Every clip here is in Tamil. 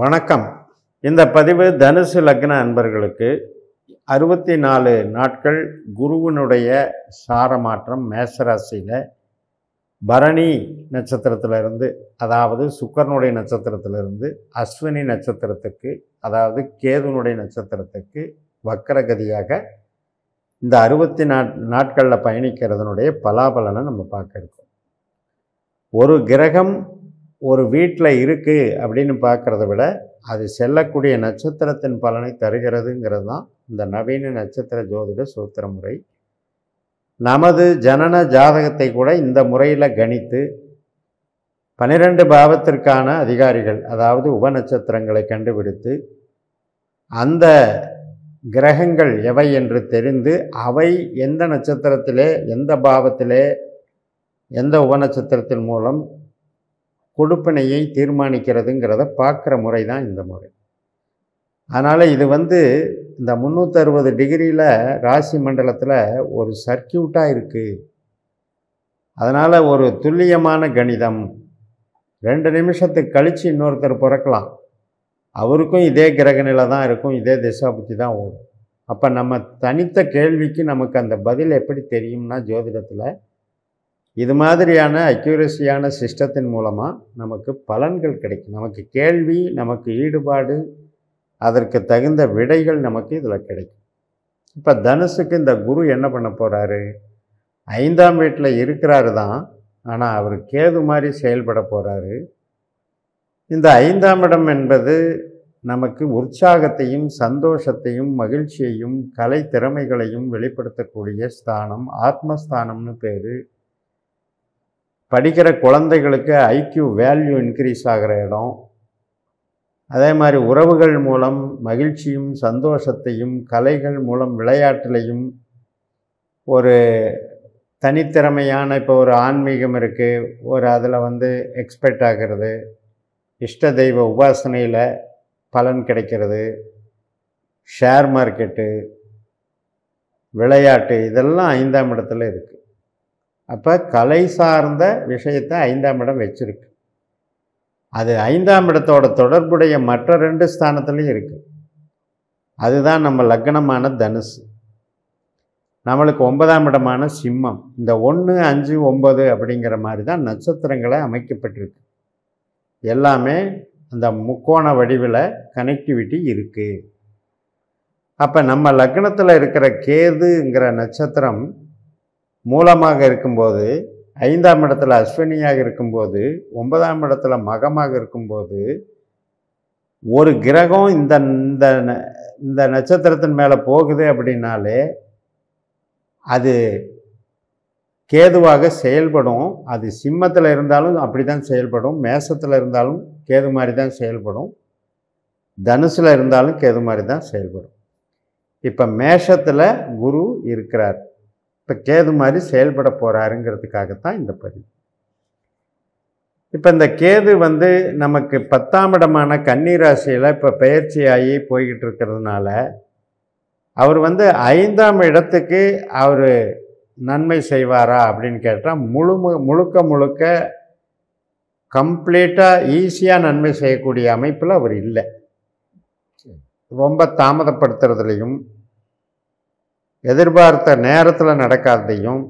வணக்கம். இந்த பதிவு தனுசு லக்ன அன்பர்களுக்கு 64 நாட்கள் குருவினுடைய சாரமாற்றம் மேசராசியில் பரணி நட்சத்திரத்திலிருந்து, அதாவது சுக்கரனுடைய நட்சத்திரத்திலிருந்து அஸ்வினி நட்சத்திரத்துக்கு, அதாவது கேதுனுடைய நட்சத்திரத்துக்கு வக்கரகதியாக இந்த 64 நாட்களில் பயணிக்கிறதுனுடைய பலாபலனை நம்ம பார்க்க இருக்கோம். ஒரு கிரகம் ஒரு வீட்டில் இருக்குது அப்படின்னு பார்க்குறத விட அது செல்லக்கூடிய நட்சத்திரத்தின் பலனை தருகிறதுங்கிறது தான் இந்த நவீன நட்சத்திர ஜோதிட சூத்திர முறை. நமது ஜனன ஜாதகத்தை கூட இந்த முறையில் கணித்து 12 பாவத்திற்கான அதிகாரிகள், அதாவது உபநட்சத்திரங்களை கண்டுபிடித்து அந்த கிரகங்கள் எவை என்று தெரிந்து அவை எந்த நட்சத்திரத்திலே, எந்த பாவத்திலே, எந்த உபநட்சத்திரத்தின் மூலம் கொடுப்பினையை தீர்மானிக்கிறதுங்கிறத பார்க்குற முறை தான் இந்த முறை. அதனால் இது இந்த 360 டிகிரியில் ராசி மண்டலத்தில் ஒரு சர்க்கியூட்டாக இருக்குது. அதனால் ஒரு துல்லியமான கணிதம். 2 நிமிஷத்துக்கு கழித்து இன்னொருத்தர் பிறக்கலாம், அவருக்கும் இதே கிரகநிலை தான் இருக்கும், இதே திசாபுத்தி தான் ஓடும். அப்போ நம்ம தனித்த கேள்விக்கு நமக்கு அந்த பதில் எப்படி தெரியும்னா, ஜோதிடத்தில் இது மாதிரியான அக்யூரஸியான சிஸ்டத்தின் மூலமாக நமக்கு பலன்கள் கிடைக்கும். நமக்கு கேள்வி, நமக்கு ஈடுபாடு, அதற்கு தகுந்த விடைகள் நமக்கு இதில் கிடைக்கும். இப்போ தனுசுக்கு இந்த குரு என்ன பண்ண போகிறாரு? 5ஆம் வீட்டில் இருக்கிறாரு தான், ஆனால் அவர் கேது மாதிரி செயல்பட போகிறாரு. இந்த 5ஆம் இடம் என்பது நமக்கு உற்சாகத்தையும் சந்தோஷத்தையும் மகிழ்ச்சியையும் கலை திறமைகளையும் வெளிப்படுத்தக்கூடிய ஸ்தானம். ஆத்மஸ்தானம்னு பேர். படிக்கிற குழந்தைகளுக்கு ஐக்யூ வேல்யூ இன்க்ரீஸ் ஆகிற இடம். அதே மாதிரி உறவுகள் மூலம் மகிழ்ச்சியும் சந்தோஷத்தையும், கலைகள் மூலம் விளையாட்டுலையும் ஒரு தனித்திறமையான, இப்போ ஒரு ஆன்மீகம் இருக்குது, ஒரு அதில் எக்ஸ்பெக்ட் ஆகிறது, இஷ்ட தெய்வ உபாசனையில் பலன் கிடைக்கிறது, ஷேர் மார்க்கெட்டு, விளையாட்டு, இதெல்லாம் 5ஆம் இடத்துல இருக்குது. அப்போ கலை சார்ந்த விஷயத்தை 5ஆம் இடம் வச்சுருக்கு. அது 5ஆம் இடத்தோட தொடர்புடைய மற்ற 2 ஸ்தானத்துலேயும் இருக்குது. அதுதான் நம்ம லக்னமான தனுசு. நம்மளுக்கு 9ஆம் இடமான சிம்மம். இந்த 1, 5, 9 அப்படிங்கிற மாதிரி தான் நட்சத்திரங்களை அமைக்கப்பட்டிருக்கு. எல்லாமே அந்த முக்கோண வடிவில் கனெக்டிவிட்டி இருக்குது. அப்போ நம்ம லக்னத்தில் இருக்கிற கேதுங்கிற நட்சத்திரம் மூலமாக இருக்கும்போது, 5ஆம் இடத்துல அஸ்வினியாக இருக்கும்போது, 9ஆம் இடத்துல மகமாக இருக்கும்போது, ஒரு கிரகம் இந்த நட்சத்திரத்தின் மேலே போகுது அப்படின்னாலே அது கேதுவாக செயல்படும். அது சிம்மத்தில் இருந்தாலும் அப்படி தான் செயல்படும், மேசத்தில் இருந்தாலும் கேது மாதிரி தான் செயல்படும், தனுசில் இருந்தாலும் கேது மாதிரி தான் செயல்படும். இப்போ மேஷத்தில் குரு இருக்கிறார், இப்போ கேது மாதிரி செயல்பட போகிறாருங்கிறதுக்காகத்தான் இந்த பதிவு. இப்போ இந்த கேது நமக்கு 10ஆம் இடமான கன்னி ராசியில் இப்போ பெயர்ச்சியாகி போய்கிட்டு இருக்கிறதுனால அவர் 5ஆம் இடத்துக்கு அவர் நன்மை செய்வாரா அப்படின்னு கேட்டால் முழுக்க கம்ப்ளீட்டாக ஈஸியாக நன்மை செய்யக்கூடிய அமைப்பில் அவர் இல்லை. ரொம்ப தாமதப்படுத்துறதுலையும், எதிர்பார்த்த நேரத்தில் நடக்காததையும்,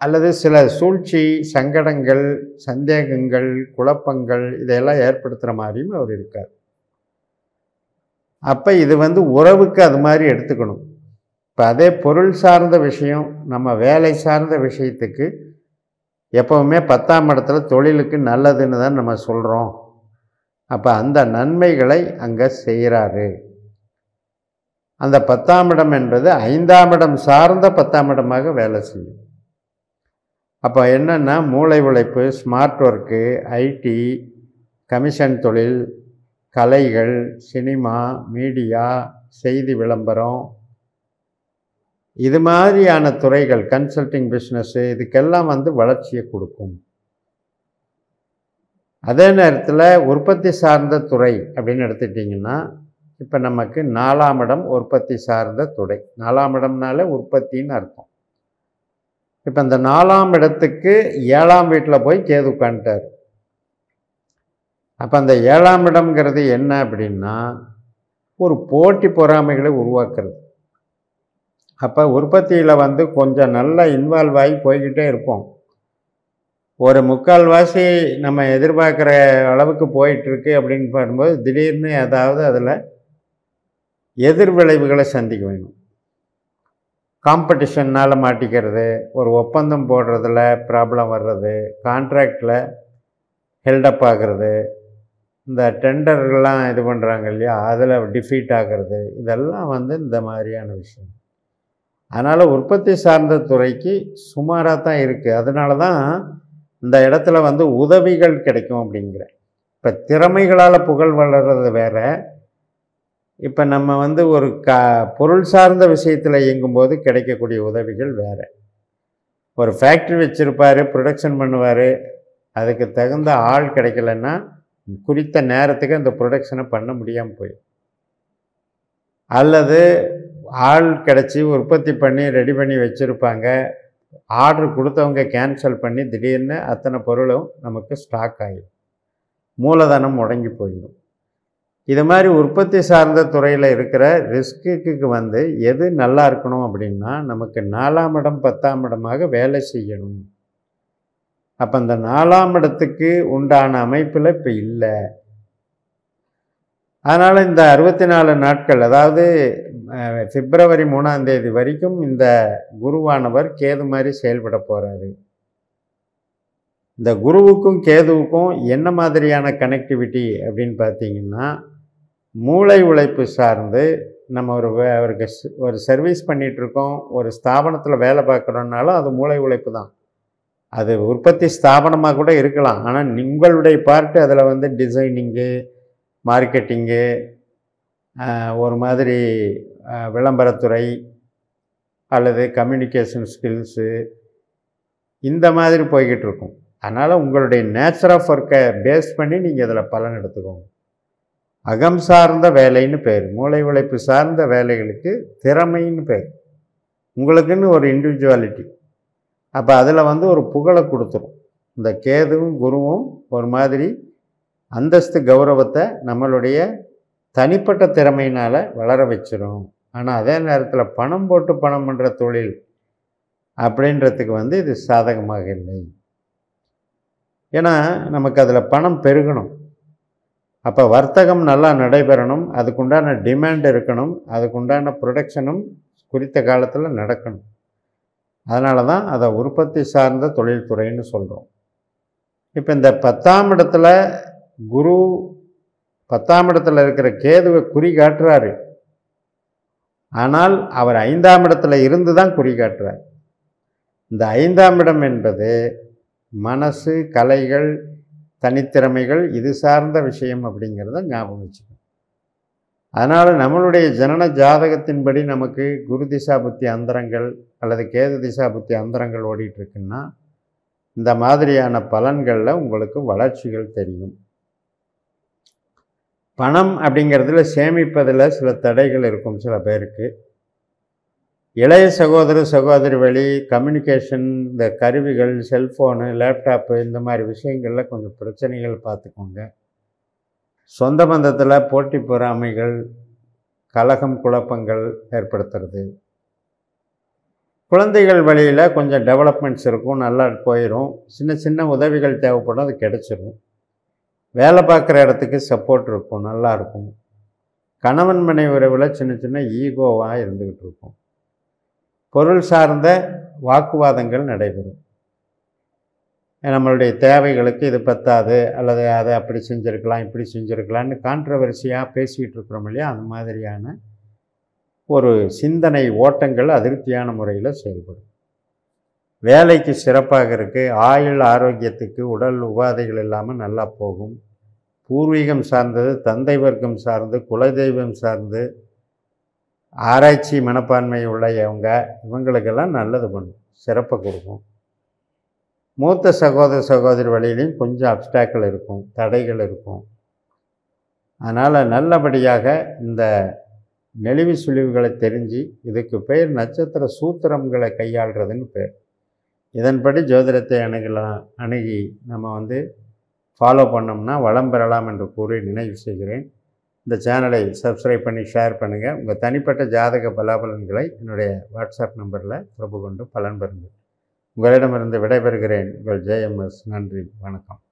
அல்லது சில சூழ்ச்சி, சங்கடங்கள், சந்தேகங்கள், குழப்பங்கள் இதையெல்லாம் ஏற்படுத்துகிற மாதிரியும் அவர் இருக்கார். அப்போ இது உறவுக்கு அது மாதிரி எடுத்துக்கணும். இப்போ அதே பொருள் சார்ந்த விஷயம், நம்ம வேலை சார்ந்த விஷயத்துக்கு எப்போவுமே 10ஆம் இடத்துல தொழிலுக்கு நல்லதுன்னு தான் நம்ம சொல்கிறோம். அப்போ அந்த நன்மைகளை அங்கே செய்கிறாரு. அந்த 10ஆம் இடம் என்பது 5ஆம் இடம் சார்ந்த 10ஆம் இடமாக வேலை செய்யும். அப்போ என்னென்னா, மூளை உழைப்பு, ஸ்மார்ட் ஒர்க்கு, ஐடி, கமிஷன் தொழில், கலைகள், சினிமா, மீடியா, செய்தி விளம்பரம், இது மாதிரியான துறைகள், கன்சல்டிங் பிஸ்னஸ்ஸு, இதுக்கெல்லாம் வளர்ச்சியை கொடுக்கும். அதே நேரத்தில் உற்பத்தி சார்ந்த துறை அப்படின்னு எடுத்துட்டிங்கன்னா, இப்போ நமக்கு 4ஆம் இடம் உற்பத்தி சார்ந்த துறை. 4ஆம் இடம்னாலே உற்பத்தின்னு அர்த்தம். இப்போ இந்த 4ஆம் இடத்துக்கு 7ஆம் வீட்டில் போய் கேது உட்காந்துட்டார். அப்போ அந்த 7ஆம் இடம்ங்கிறது என்ன அப்படின்னா, ஒரு போட்டி பொறாமைகளை உருவாக்குறது. அப்போ உற்பத்தியில் வந்து கொஞ்சம் நல்லா இன்வால்வ் ஆகி போய்கிட்டே இருப்போம். ஒரு 3/4வாசி நம்ம எதிர்பார்க்குற அளவுக்கு போயிட்டுருக்கு அப்படின்னு பாரும்போது, திடீர்னு ஏதாவது அதில் எதிர் விளைவுகளை சந்திக்க வேணும். காம்படிஷன்னால் மாட்டிக்கிறது, ஒரு ஒப்பந்தம் போடுறதுல ப்ராப்ளம் வர்றது, கான்ட்ராக்டில் ஹெல்டப் ஆகிறது, இந்த டெண்டர்கள்லாம் இது பண்ணுறாங்க இல்லையா, அதில் டிஃபீட் ஆகிறது, இதெல்லாம் வந்து இந்த மாதிரியான விஷயம். அதனால் உற்பத்தி சார்ந்த துறைக்கு சுமாராக தான் இருக்குது. அதனால தான் இந்த இடத்துல வந்து உதவிகள் கிடைக்கும் அப்படிங்கிறேன். இப்போ திறமைகளால் புகழ் வளர்கிறது வேற. இப்போ நம்ம வந்து ஒரு பொருள் சார்ந்த விஷயத்தில் இயங்கும்போது கிடைக்கக்கூடிய உதவிகள் வேறு. ஒரு ஃபேக்ட்ரி வச்சுருப்பார், ப்ரொடக்ஷன் பண்ணுவார், அதுக்கு தகுந்த ஆள் கிடைக்கலன்னா குறித்த நேரத்துக்கு அந்த ப்ரொடக்ஷனை பண்ண முடியாமல் போயிடும். அல்லது ஆள் கிடச்சி உற்பத்தி பண்ணி ரெடி பண்ணி வச்சுருப்பாங்க, ஆர்டர் கொடுத்தவங்க கேன்சல் பண்ணி திடீர்னு அத்தனை பொருளும் நமக்கு ஸ்டாக் ஆகிடும், மூலதனம் முடங்கி போயிடும். இது மாதிரி உற்பத்தி சார்ந்த துறையில் இருக்கிற ரிஸ்க்குக்கு வந்து எது நல்லா இருக்கணும் அப்படின்னா, நமக்கு 4ஆம் இடம் 10ஆம் இடமாக வேலை செய்யணும். அப்போ இந்த 4ஆம் இடத்துக்கு உண்டான அமைப்பில் இப்போ இல்லை. அதனால் இந்த 64 நாட்கள், அதாவது பிப்ரவரி 3ஆம் தேதி வரைக்கும் இந்த குருவானவர் கேது மாதிரி செயல்பட போகிறாரு. இந்த குருவுக்கும் கேதுவுக்கும் என்ன மாதிரியான கனெக்டிவிட்டி அப்படின்னு பார்த்தீங்கன்னா, மூளை உழைப்பு சார்ந்து நம்ம அவருக்கு ஒரு சர்வீஸ் பண்ணிகிட்ருக்கோம், ஒரு ஸ்தாபனத்தில் வேலை பார்க்குறோன்னாலும் அது மூளை உழைப்பு தான். அது உற்பத்தி ஸ்தாபனமாக கூட இருக்கலாம். ஆனால் உங்களுடைய பார்ட்டு அதில் வந்து டிசைனிங்கு, மார்க்கெட்டிங்கு, ஒரு மாதிரி விளம்பரத்துறை அல்லது கம்யூனிகேஷன் ஸ்கில்ஸு, இந்த மாதிரி போய்கிட்டு இருக்கும். அதனால் உங்களுடைய நேச்சர் ஆஃப் ஒர்க்கை பேஸ் பண்ணி நீங்கள் அதில் பலன் எடுத்துக்கோங்க. அகம் சார்ந்த வேலைன்னு பேர், மூளை உழைப்பு சார்ந்த வேலைகளுக்கு திறமைன்னு பேர். உங்களுக்குன்னு ஒரு இண்டிவிஜுவாலிட்டி. அப்போ அதில் வந்து ஒரு புகழை கொடுத்துரும். இந்த கேதுவும் குருவும் ஒரு மாதிரி அந்தஸ்து கௌரவத்தை நம்மளுடைய தனிப்பட்ட திறமையினால் வளர வச்சிடும். ஆனால் அதே நேரத்தில் பணம் போட்டு பணம் பண்ணுற தொழில் அப்படின்றதுக்கு வந்து இது சாதகமாக இல்லை. ஏன்னா நமக்கு அதில் பணம் பெருகணும். அப்போ வர்த்தகம் நல்லா நடைபெறணும், அதுக்குண்டான டிமாண்ட் இருக்கணும், அதுக்குண்டான ப்ரொடக்ஷனும் குறித்த காலத்தில் நடக்கணும். அதனால தான் அதை உற்பத்தி சார்ந்த தொழில்துறைன்னு சொல்கிறோம். இப்போ இந்த 10ஆம் இடத்துல குரு 10ஆம் இடத்துல இருக்கிற கேதுவை குறி காட்டுறாரு. ஆனால் அவர் 5ஆம் இடத்துல இருந்து தான் குறி காட்டுறார். இந்த 5ஆம் இடம் என்பது மனசு, கலைகள், தனித்திறமைகள், இது சார்ந்த விஷயம் அப்படிங்கிறத ஞாபகம் வச்சுக்கணும். அதனால் நம்மளுடைய ஜனன ஜாதகத்தின்படி நமக்கு குரு திசா புத்தி அந்தரங்கள் அல்லது கேது திசா புத்தி அந்தரங்கள் ஓடிட்டுருக்குன்னா இந்த மாதிரியான பலன்களில் உங்களுக்கு வளர்ச்சிகள் தெரியும். பணம் அப்படிங்கிறதுல சேமிப்பதில் சில தடைகள் இருக்கும் சில பேருக்கு. இளைய சகோதர சகோதரி வழி கம்யூனிகேஷன், இந்த கருவிகள், செல்ஃபோனு, லேப்டாப்பு, இந்த மாதிரி விஷயங்களில் கொஞ்சம் பிரச்சனைகள் பார்த்துக்கோங்க. சொந்த பந்தத்தில் போட்டி பொறாமைகள், கலகம், குழப்பங்கள் ஏற்படுத்துறது. குழந்தைகள் வழியில் கொஞ்சம் டெவலப்மெண்ட்ஸ் இருக்கும், நல்லா போயிடும். சின்ன சின்ன உதவிகள் தேவைப்படும், அது கிடைச்சிடும். வேலை பார்க்குற இடத்துக்கு சப்போர்ட் இருக்கும், நல்லாயிருக்கும். கணவன் மனைவி உறவில் சின்ன சின்ன ஈகோவாக இருந்துக்கிட்டு இருக்கும். பொருள் சார்ந்த வாக்குவாதங்கள் நடைபெறும். நம்மளுடைய தேவைகளுக்கு இது பத்தாது, அல்லது அதை அப்படி செஞ்சுருக்கலாம் இப்படி செஞ்சுருக்கலான்னு கான்ட்ரவர்சியாக பேசிக்கிட்டு இருக்கிறோம் இல்லையா, அந்த மாதிரியான ஒரு சிந்தனை ஓட்டங்கள் அதிருப்தியான முறையில் செயல்படும். வேலைக்கு சிறப்பாக இருக்குது, ஆயுள் ஆரோக்கியத்துக்கு உடல் உபாதைகள் இல்லாமல் நல்லா போகும். பூர்வீகம் சார்ந்தது, தந்தை வர்க்கம் சார்ந்து, குலதெய்வம் சார்ந்து, ஆராய்ச்சி மனப்பான்மை உள்ளவங்க, இவங்களுக்கெல்லாம் நல்லது பண்ணும், சிறப்பை கொடுக்கும். மூத்த சகோதர சகோதரி வழியிலையும் கொஞ்சம் அப்டாக்கிள் இருக்கும், தடைகள் இருக்கும். அதனால் நல்லபடியாக இந்த நெளிவு சுழிவுகளை தெரிஞ்சு, இதுக்கு பேர் நட்சத்திர சூத்திரங்களை கையாளுறதுன்னு பேர். இதன்படி ஜோதிடத்தை அணுகி நம்ம ஃபாலோ பண்ணோம்னா வளம் பெறலாம் என்று கூறி நினைவு செய்கிறேன். இந்த சேனலை சப்ஸ்கிரைப் பண்ணி ஷேர் பண்ணுங்கள். உங்கள் தனிப்பட்ட ஜாதக பலாபலன்களை என்னுடைய வாட்ஸ்அப் நம்பரில் தொடர்பு கொண்டு பலன் பெறுங்கள். உங்களிடமிருந்து விடைபெறுகிறேன். உங்கள் JMS. நன்றி, வணக்கம்.